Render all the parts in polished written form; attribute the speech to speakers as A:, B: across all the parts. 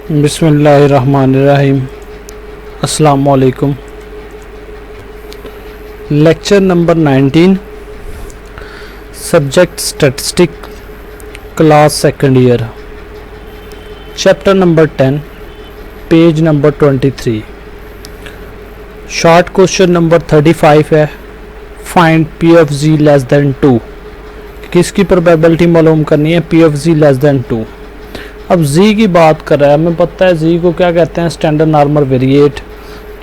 A: बिस्मिल्लाहिर्रहमानिर्रहीम। अस्सलाम वालेकुम। Lecture number 19, subject statistic, class second year, chapter number 10, page number 23। Short question number 35 है, find P of Z less than 2। किसकी probability मालूम करनी है? P of Z less than 2। अब जी की बात कर रहा है, हमें पता है जी को क्या कहते हैं, स्टैंडर्ड नॉर्मल वेरिएट।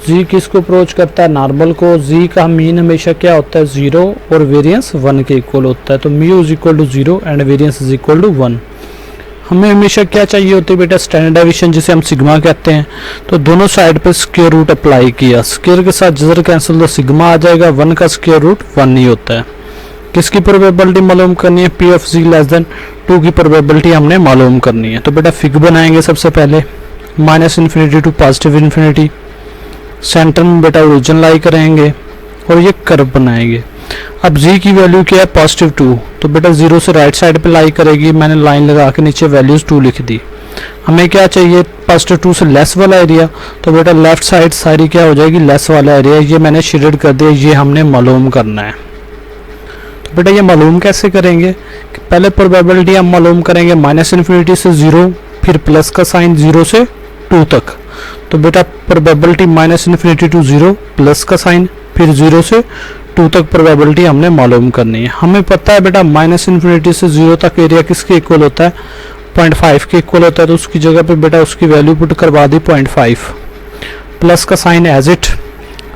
A: जी किसको अप्रोच करता है? नॉर्मल को। जी का मीन हमेशा क्या होता है? 0 और वेरिएंस 1 के इक्वल होता है। तो mu is equal to 0 and variance is equal to 1। हमें हमेशा क्या चाहिए होती है बेटा? स्टैंडर्ड डेविएशन, जिसे हम सिग्मा कहते हैं। तो दोनों साइड पे स्क्वायर रूट अप्लाई किया, स्क्वायर के साथ जजर कैंसिल तो सिग्मा आ जाएगा, 1 का स्क्वायर रूट 1 ही होता है। किसकी प्रोबेबिलिटी मालूम करनी है? P of Z less than 2 की प्रोबेबिलिटी हमने मालूम करनी है। तो बेटा फिग बनाएंगे सबसे पहले, -∞ टू +∞। सेंटर में बेटा ओरिजिन लाई करेंगे और ये कर्व बनाएंगे। अब जी की वैल्यू क्या है? +2। तो बेटा 0 से राइट साइड पे लाई करेगी। मैंने लाइन लगा के नीचे वैल्यूज 2 लिख दी। हमें क्या चाहिए? +2 से लेस वाला एरिया। तो बेटा लेफ्ट साइड सारी क्या हो जाएगी? लेस वाला एरिया। ये मैंने शेडेड कर दिया, ये हमने मालूम करना है। बेटा ये मालूम कैसे करेंगे? पहले प्रोबेबिलिटी हम मालूम करेंगे -∞ से 0, फिर प्लस का साइन 0 से 2 तक। तो बेटा प्रोबेबिलिटी -∞ टू 0, प्लस का साइन, फिर 0 से 2 तक प्रोबेबिलिटी हमने मालूम करनी है। हमें पता है बेटा -∞ से 0 तक एरिया किसके इक्वल होता है? 0.5 के इक्वल होता है। तो उसकी जगह पे बेटा उसकी वैल्यू पुट करवा दी 0.5, प्लस का साइन एज इट।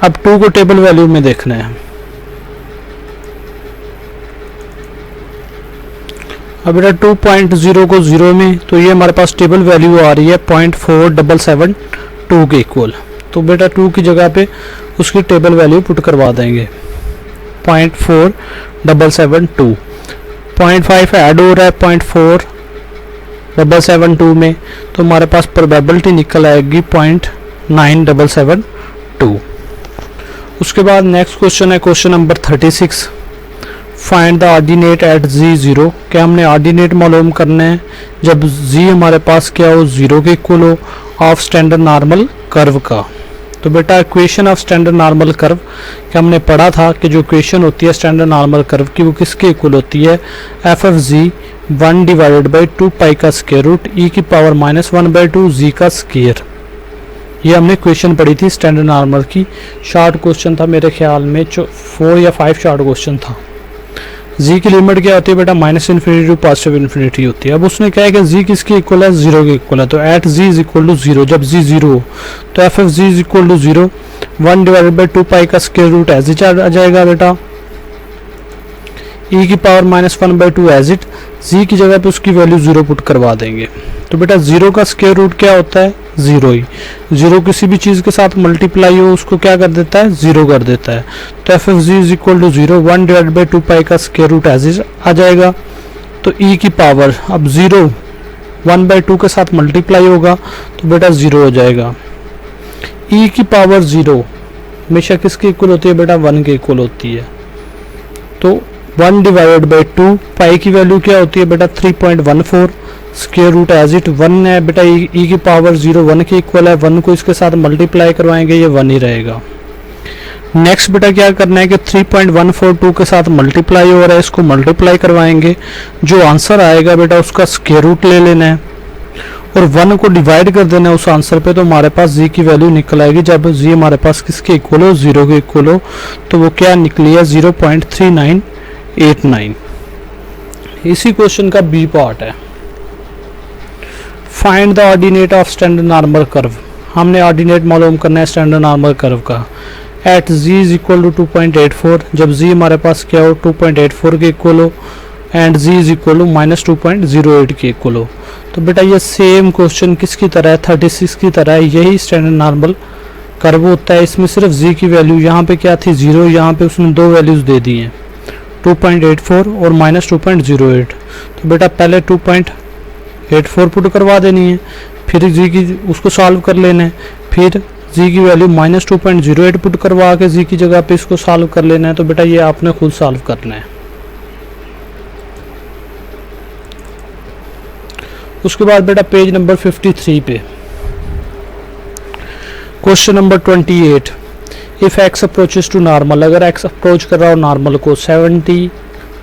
A: अब 2 को टेबल वैल्यू में देखना है। अब बेटा 2.0 को 0 में, तो ये हमारे पास टेबल वैल्यू आ रही है 0.4772 के इक्वल। तो बेटा 2 की जगह पे उसकी टेबल वैल्यू पुट करवा देंगे 0.4772। 0.5 ऐड हो रहा है 0.4772 में, तो हमारे पास प्रोबेबिलिटी निकल आएगी 0.9772। उसके बाद नेक्स्ट क्वेश्चन है question number 36, find the ordinate at z0। क्या हमने ऑर्डिनेट मालूम करना है जब z हमारे पास क्या हो? 0 के इक्वल हो, ऑफ स्टैंडर्ड नॉर्मल कर्व का। तो बेटा equation of standard normal curve क्या हमने पढ़ा था कि जो इक्वेशन होती है स्टैंडर्ड नॉर्मल कर्व की, वो किसके इक्वल होती है? f of z 1 divided by 2 pi का स्क्वायर रूट e की पावर -1/2 z का स्क्वायर। ये हमने क्वेश्चन पढ़ी थी स्टैंडर्ड नॉर्मल की। शॉर्ट क्वेश्चन था मेरे ख्याल में 4 या 5 शॉर्ट क्वेश्चन था। जी की लिमिट क्या होती है बेटा? -∞ टू +∞ होती है। अब उसने क्या है कि जी किसके इक्वल है? 0 के इक्वल है। तो at Z is equal to 0, जब जी 0 हो तो F of Z is equal to 0, 1 divided by 2 pi का स्क्वायर रूट एज इट आ जाएगा बेटा, e की पावर -1/2 एज इट। जी की जगह पे उसकी वैल्यू 0 पुट करवा देंगे। तो बेटा 0 का स्क्वायर रूट क्या होता है? 0 ही। 0 किसी भी चीज़ के साथ मल्टीप्लाई हो उसको क्या कर देता है? 0 कर देता है। तो F of Z is equal to 0, 1 divide by 2 pi का स्क्वायर रूट एज इट आ जाएगा। तो e की पावर, अब 0 1/2 के साथ मल्टीप्लाई होगा तो बेटा 0 हो जाएगा। e की पावर 0 हमेशा किसके इक्वल होती है बेटा? 1 के इक्वल होती है। तो 1 डिवाइडेड बाई 2 पाई की वैल्यू क्या होती है बेटा? 3.14, स्क्वायर रूट एज इट 1 है बेटा। e की पावर 0 1 के इक्वल है, 1 को इसके साथ मल्टीप्लाई करवाएंगे, ये 1 ही रहेगा। नेक्स्ट बेटा क्या करना है कि 3.142 के साथ मल्टीप्लाई हो रहा है, इसको मल्टीप्लाई करवाएंगे। जो आंसर आएगा बेटा उसका स्क्वायर रूट ले लेना है और 1 को डिवाइड कर देना है उस आंसर पे। तो हमारे पास जी की वैल्यू निकल आएगी जब जी हमारे पास किसके इक्वल हो? 0 के इक्वल हो। तो वो क्या निकली है? 0.3989। इसी क्वेश्चन का बी पार्ट है, find the ordinate of standard normal curve. हमने ऑर्डिनेट मालूम करना है स्टैंडर्ड नॉर्मल कर्व का। At Z is equal to 2.84, जब जी हमारे पास क्या हो? 2.84 के इक्वल हो, and Z is equal to -2.08 के इक्वल हो। तो बेटा ये सेम क्वेश्चन किसकी तरह है? 36 की तरह है। यही स्टैंडर्ड नॉर्मल कर्व होता है। इसमें सिर्फ जी की वैल्यू यहाँ पे क्या थी? 0, यहाँ पे उसने 2 वैल्यूज दे दी हैं, 2.84 और -2.08। तो बेटा पहले 2.84 पुट करवा देनी है, फिर जी की उसको सॉल्व कर लेना है, फिर जी की वैल्यू -2.08 पुट करवा के जी की जगह पे इसको सॉल्व कर लेना है। तो बेटा ये आपने खुद सॉल्व करना है। उसके बाद बेटा पेज नंबर 53 पे question number 28, if X approaches to normal, अगर एक्स अप्रोच कर रहा हो नॉर्मल को 70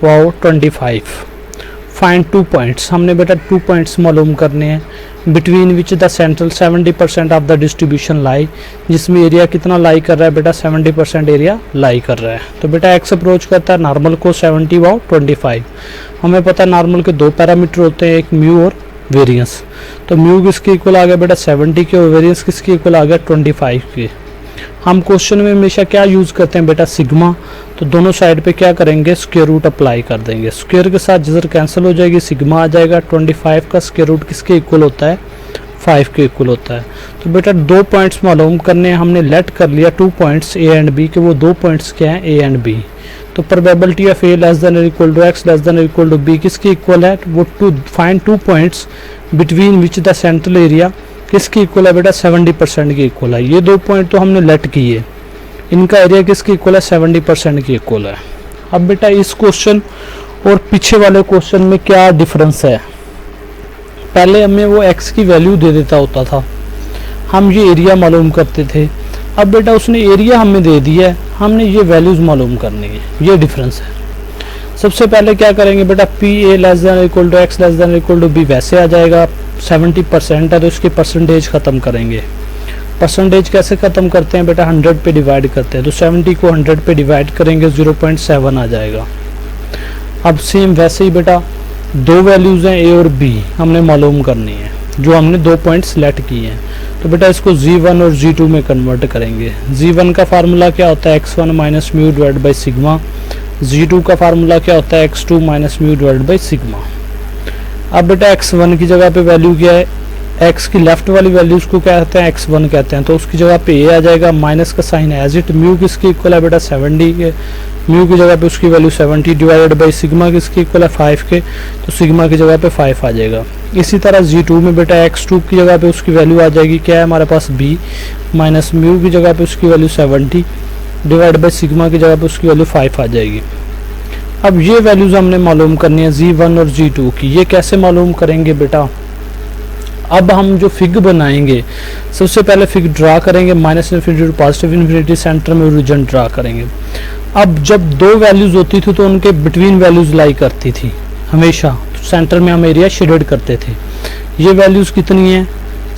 A: व 25, फाइंड 2 पॉइंट्स, हमने बेटा 2 पॉइंट्स मालूम करने हैं between which the central 70% of the distribution lie, जिसमें एरिया कितना लाई कर रहा है बेटा 70% एरिया लाई कर रहा है। तो बेटा एक्स अप्रोच करता है नॉर्मल को 70 व 25, हमें पता है नॉर्मल के 2 पैरामीटर होते हैं, एक म्यू और वेरिएंस। तो म्यू किसके इक्वल आ गया बेटा 70 के, और वेरिएंस किसके इक्वल आ गया 25 के। हम क्वेश्चन में हमेशा क्या यूज़ करते हैं बेटा सिग्मा, तो दोनों साइड पे क्या करेंगे स्क्वायर रूट अप्लाई कर देंगे, स्क्वायर के साथ जजर कैंसिल हो जाएगी, सिग्मा आ जाएगा। 25 का स्क्वायर रूट किसके इक्वल होता है 5 के इक्वल होता है। तो बेटा 2 पॉइंट्स मालूम करने हैं, हमने लेट कर लिया 2 पॉइंट्स ए एंड बी के, वो 2 पॉइंट्स क्या हैं ए एंड बी। तो probability of A less than equal to X less than equal to B किसके इक्वल है, वो to find 2 points between which the central area किसके इक्वल है बेटा 70% के इक्वल है। ये 2 पॉइंट तो हमने लेट किए, इनका एरिया किसके इक्वल है 70% के इक्वल है। अब बेटा इस क्वेश्चन और पीछे वाले क्वेश्चन में क्या डिफरेंस है, पहले हमें वो x की वैल्यू दे देता होता था, हम ये एरिया मालूम करते थे। अब बेटा उसने एरिया हमें दे दिया है, हमने ये वैल्यूज मालूम करनी है, ये डिफरेंस है। सबसे पहले क्या करेंगे बेटा P A less than equal to X less than equal to B वैसे आ जाएगा, 70% है तो इसकी परसेंटेज ख़त्म करेंगे। परसेंटेज कैसे ख़त्म करते हैं बेटा 100 पे डिवाइड करते हैं, तो 70 को 100 पे डिवाइड करेंगे 0.7 आ जाएगा। अब सेम वैसे ही बेटा 2 वैल्यूज़ हैं ए और बी, हमने मालूम करनी है, जो हमने 2 पॉइंट सेलेक्ट किए हैं। तो बेटा इसको g1 और g2 में कन्वर्ट करेंगे। g1 का फार्मूला क्या होता है x1 minus mu divide by sigma, g2 का फार्मूला क्या होता है x2 minus mu divide by sigma. अब बेटा x1 की जगह पे वैल्यू क्या है, x की लेफ्ट वाली वैल्यूज को क्या कहते हैं x1 कहते हैं, तो उसकी जगह पे a आ जाएगा, माइनस का साइन एज इट, म्यू किसके इक्वल है बेटा 70 के, म्यू की जगह पे उसकी वैल्यू 70 डिवाइडेड बाई सिग्मा किसके इक्वल है 5 के, तो सिग्मा की जगह पे 5 आ जाएगा। इसी तरह g2 में बेटा x2 की जगह पे उसकी वैल्यू आ जाएगी क्या है हमारे पास b, माइनस म्यू की जगह पे उसकी वैल्यू 70 डिवाइड बाई सिग्मा की जगह पे उसकी वैल्यू 5 आ जाएगी। अब ये वैल्यूज हमने मालूम करनी है g1 और g2 की, ये कैसे मालूम करेंगे बेटा, अब हम जो फिग बनाएंगे सबसे पहले फिग ड्रा करेंगे, minus infinity to positive infinity, center में ओरिजिन ड्रा करेंगे। अब जब 2 वैल्यूज होती थी तो उनके बिटवीन वैल्यूज लाई करती थी हमेशा, तो सेंटर में हम एरिया शेडेड करते थे। ये वैल्यूज कितनी है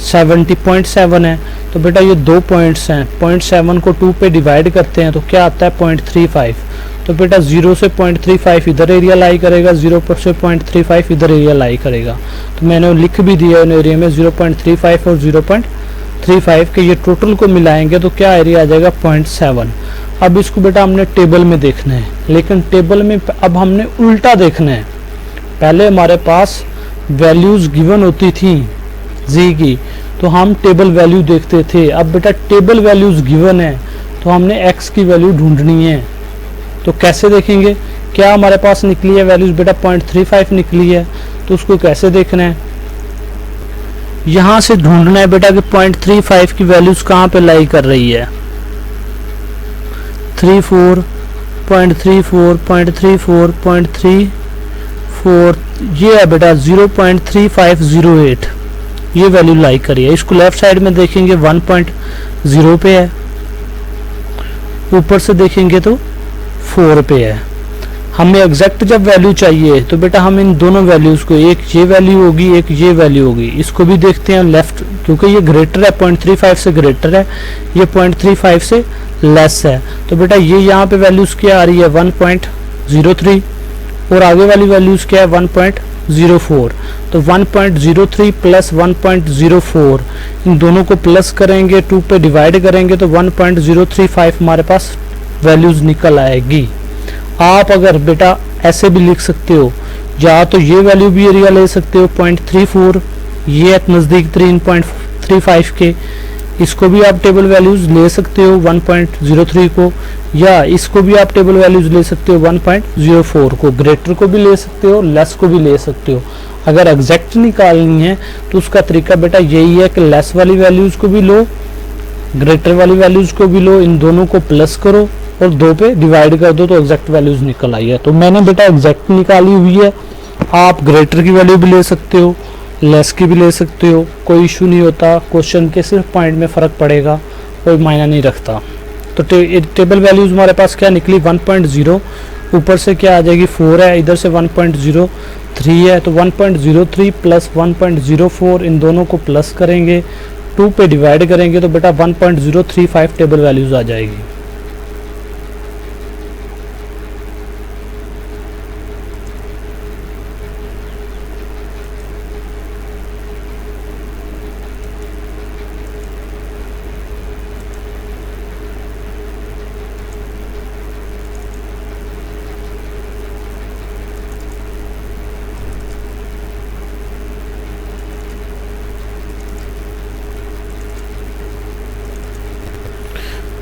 A: 70.7 है, तो बेटा ये 2 पॉइंट्स हैं, 0.7 को 2 पे डिवाइड करते हैं तो क्या आता है 0.35, तो बेटा 0 से 0.35 इधर एरिया लाई करेगा, 0 से 0.35 इधर एरिया लाई करेगा। तो मैंने लिख भी दिया इन एरिया में 0.35 और 0.35 के ये टोटल को मिलाएंगे तो क्या एरिया आ जाएगा 0.7। अब इसको बेटा हमने टेबल में देखना है, लेकिन टेबल में अब हमने उल्टा देखना है। पहले हमारे पास वैल्यूज गिवन होती थी जी की, तो हम टेबल वैल्यू देखते थे। अब बेटा टेबल वैल्यूज गिवन है तो हमने x की वैल्यू ढूंढनी है, तो कैसे देखेंगे, क्या हमारे पास निकली है वैल्यूज बेटा 0.35 निकली है, तो उसको कैसे देखना है, यहां से ढूंढना है बेटा कि 0.35 की वैल्यूज कहां पे लाई कर रही है, 34, 0.34, 0.34, 0.34, ये है बेटा 0.3508 ये वैल्यू लाई करी है। इसको लेफ्ट साइड में देखेंगे 1.0 पे है, ऊपर से देखेंगे तो 4 पे है। हमें एग्जैक्ट जब वैल्यू चाहिए तो बेटा हम इन दोनों वैल्यूज को, एक ये वैल्यू होगी एक ये वैल्यू होगी, इसको भी देखते हैं लेफ्ट, क्योंकि ये ग्रेटर है 0.35 से ग्रेटर है, ये 0.35 से लेस है। तो बेटा ये यहाँ पे वैल्यूज क्या आ रही है 1.03 और आगे वाली वैल्यूज क्या है 1.04, तो 1.03 प्लस 1.04 इन दोनों को प्लस करेंगे, 2 पे डिवाइड करेंगे तो 1.035 हमारे पास वैल्यूज निकल आएगी। आप अगर बेटा ऐसे भी लिख सकते हो, या तो ये वैल्यू भी एरिया ले सकते हो 0.34, ये नज़दीक 3.35 के, इसको भी आप टेबल वैल्यूज ले सकते हो 1.03 को, या इसको भी आप टेबल वैल्यूज ले सकते हो 1.04 को, ग्रेटर को भी ले सकते हो लेस को भी ले सकते हो। अगर एग्जैक्ट निकालनी है तो उसका तरीका बेटा यही है कि लेस वाली वैल्यूज को भी लो, ग्रेटर वाली वैल्यूज को भी लो, इन दोनों को प्लस करो और 2 पे डिवाइड कर दो तो एग्जैक्ट वैल्यूज निकल आई है। तो मैंने बेटा एग्जैक्ट निकाली हुई है, आप ग्रेटर की वैल्यू भी ले सकते हो लेस की भी ले सकते हो, कोई इशू नहीं होता, क्वेश्चन के सिर्फ पॉइंट में फ़र्क पड़ेगा कोई मायना नहीं रखता। तो टेबल वैल्यूज़ हमारे पास क्या निकली 1.0, ऊपर से क्या आ जाएगी 4 है, इधर से 1.03 है, तो 1.03 प्लस 1.04 इन दोनों को प्लस करेंगे, 2 पे डिवाइड करेंगे तो बेटा 1.035 टेबल वैल्यूज़ आ जाएगी।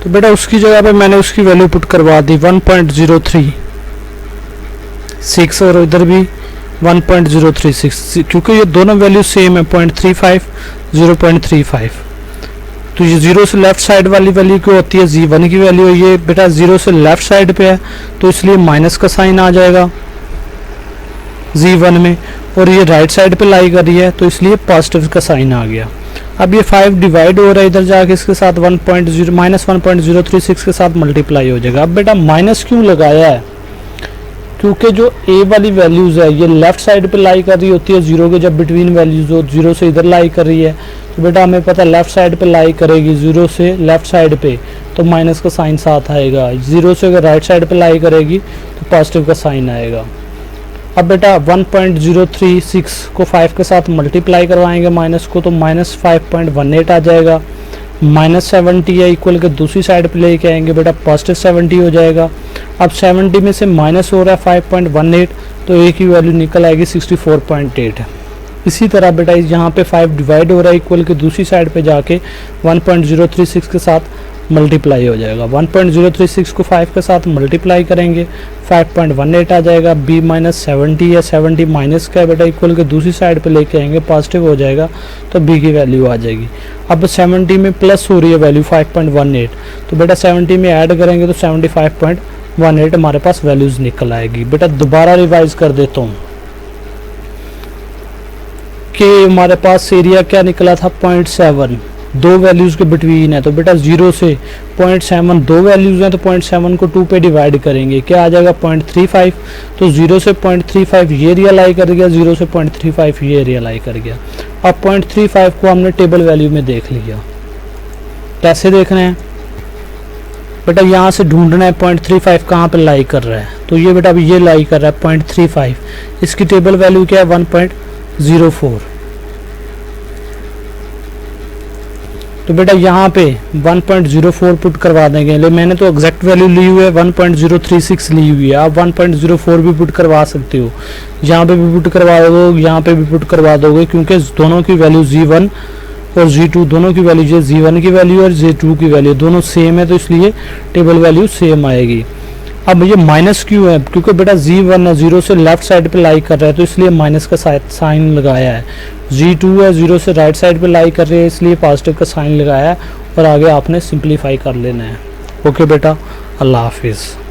A: तो बेटा उसकी जगह पे मैंने उसकी वैल्यू पुट करवा दी 1.036 और इधर भी 1.036, क्योंकि ये दोनों वैल्यू सेम है 0.35 0.35। तो ये 0 से लेफ्ट साइड वाली वैल्यू क्यों होती है, Z1 की वैल्यू है, ये बेटा 0 से लेफ्ट साइड पे है तो इसलिए माइनस का साइन आ जाएगा Z1 में, और ये राइट साइड पे लाई कर रही है तो इसलिए पॉजिटिव का साइन आ गया। अब ये 5 डिवाइड हो रहा है इधर जाके इसके साथ 1.036 के साथ मल्टीप्लाई हो जाएगा। अब बेटा माइनस क्यों लगाया है, क्योंकि जो ए वाली वैल्यूज़ है ये लेफ्ट साइड पे लाई कर रही होती है 0 के, जब बिटवीन वैल्यूज़ हो 0 से इधर लाई कर रही है तो बेटा हमें पता है लेफ्ट साइड पे लाई करेगी 0 से लेफ्ट साइड पे तो माइनस का साइन साथ आएगा, 0 से अगर राइट साइड पे लाई करेगी तो पॉजिटिव का साइन आएगा। अब बेटा 1.036 को 5 के साथ मल्टीप्लाई करवाएंगे माइनस को, तो माइनस 5.18 आ जाएगा। माइनस 70 है इक्वल के दूसरी साइड पे लेके आएंगे बेटा पॉजिटिव 70 हो जाएगा। अब 70 में से माइनस हो रहा है 5.18 तो ए की वैल्यू निकल आएगी 64.8। इसी तरह बेटा यहाँ पे 5 डिवाइड हो रहा है इक्वल के दूसरी साइड पे जाके 1.036 के साथ मल्टीप्लाई हो जाएगा। 1.036 को 5 के साथ मल्टीप्लाई करेंगे 5.18 आ जाएगा। b माइनस 70 है, 70 माइनस का है बेटा इक्वल के दूसरी साइड पे लेके आएंगे पॉजिटिव हो जाएगा तो b की वैल्यू आ जाएगी। अब 70 में प्लस हो रही है वैल्यू 5.18 तो बेटा 70 में ऐड करेंगे तो 75.18 हमारे पास वैल्यूज़ निकल आएगी। बेटा दोबारा रिवाइज कर देता हूँ कि हमारे पास एरिया क्या निकला था 0.7, दो वैल्यूज़ के बिटवीन है तो बेटा 0 से 0.7 दो वैल्यूज़ हैं तो 0.7 को 2 पे डिवाइड करेंगे क्या आ जाएगा 0.35। तो 0 से 0.35 ये एरिया लाई कर गया, 0 से 0.35 ये एरिया लाई कर गया। अब 0.35 को हमने टेबल वैल्यू में देख लिया। कैसे देखना है बेटा, यहाँ से ढूंढना है 0.35 कहाँ पे लाई कर रहा है, तो ये बेटा अभी ये लाई कर रहा है 0.35, इसकी टेबल वैल्यू क्या है 1.04। तो बेटा यहाँ पे 1.04 पुट करवा देंगे, ले मैंने तो एग्जैक्ट वैल्यू ली हुई है 1.036 ली हुई है, आप 1.04 भी पुट करवा सकते हो, यहाँ पे भी पुट करवा दो, यहाँ पे भी पुट करवा दोगे क्योंकि दोनों की वैल्यू Z1 और Z2 दोनों की वैल्यू Z1 की वैल्यू और Z2 की वैल्यू दोनों सेम है तो इसलिए टेबल वैल्यू सेम आएगी। अब ये माइनस क्यों है, क्योंकि बेटा Z1 है 0 से लेफ्ट साइड पे लाई कर रहा है तो इसलिए माइनस का साइन लगाया है। Z2 है 0 से राइट साइड पे लाई कर रही है इसलिए पॉजिटिव का साइन लगाया है और आगे आपने सिंप्लीफाई कर लेना है। ओके बेटा, अल्लाह हाफिज़।